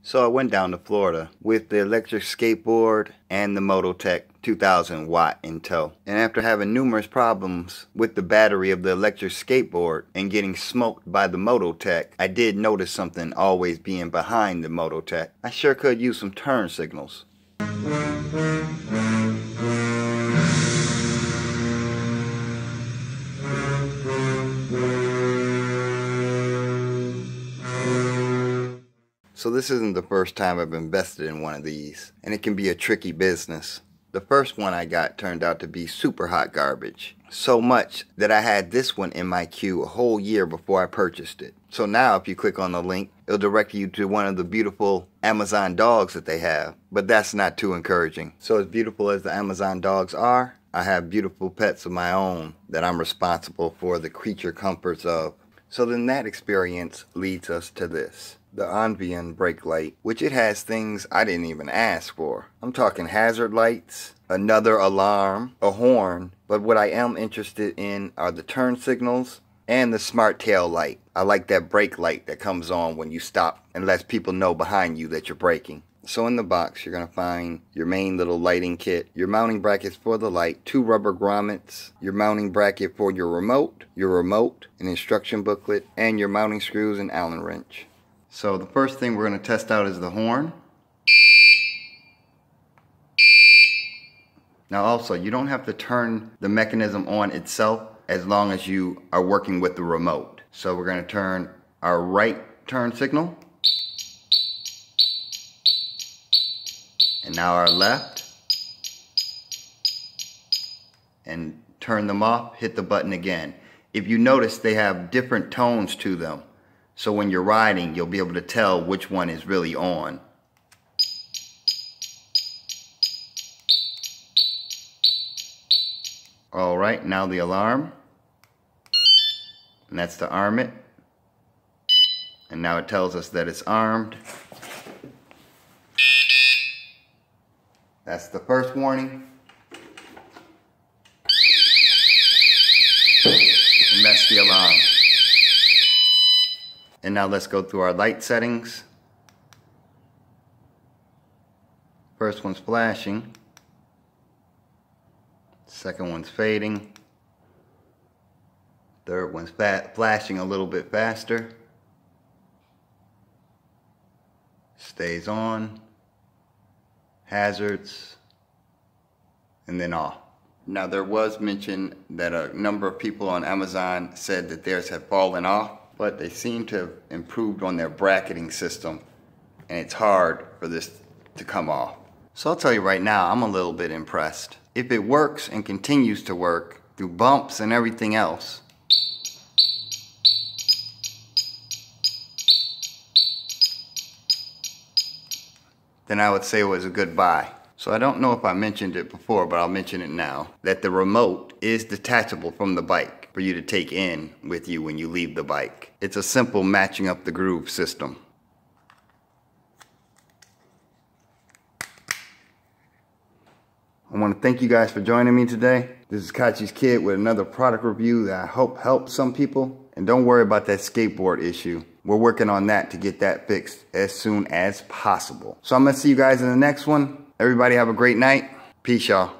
So I went down to Florida with the electric skateboard and the Mototech 2000 watt in tow. And after having numerous problems with the battery of the electric skateboard and getting smoked by the Mototech, I did notice something always being behind the Mototech. I sure could use some turn signals. So this isn't the first time I've invested in one of these, and it can be a tricky business. The first one I got turned out to be super hot garbage. So much that I had this one in my queue a whole year before I purchased it. So now if you click on the link, it'll direct you to one of the beautiful Amazon dogs that they have. But that's not too encouraging. So as beautiful as the Amazon dogs are, I have beautiful pets of my own that I'm responsible for the creature comforts of. So then that experience leads us to this. The Onvian brake light, which it has things I didn't even ask for. I'm talking hazard lights, another alarm, a horn, but what I am interested in are the turn signals and the smart tail light. I like that brake light that comes on when you stop and lets people know behind you that you're braking. So in the box you're going to find your main little lighting kit, your mounting brackets for the light, 2 rubber grommets, your mounting bracket for your remote, an instruction booklet, and your mounting screws and Allen wrench. So the first thing we're going to test out is the horn. Now also, you don't have to turn the mechanism on itself as long as you are working with the remote. So we're going to turn our right turn signal. And now our left. And turn them off, hit the button again. If you notice, they have different tones to them. So when you're riding, you'll be able to tell which one is really on. Alright, now the alarm. And that's to arm it. And now it tells us that it's armed. That's the first warning. And that's the alarm. And now let's go through our light settings. First one's flashing. Second one's fading. Third one's flashing a little bit faster. Stays on. Hazards. And then off. Now there was mention that a number of people on Amazon said that theirs had fallen off, but they seem to have improved on their bracketing system, and it's hard for this to come off. So I'll tell you right now, I'm a little bit impressed. If it works and continues to work through bumps and everything else, then I would say it was a good buy. So I don't know if I mentioned it before, but I'll mention it now, that the remote is detachable from the bike for you to take in with you when you leave the bike. It's a simple matching up the groove system. I want to thank you guys for joining me today. This is Kachi's Kid with another product review that I hope helps some people. And don't worry about that skateboard issue. We're working on that to get that fixed as soon as possible. So I'm going to see you guys in the next one. Everybody have a great night. Peace, y'all.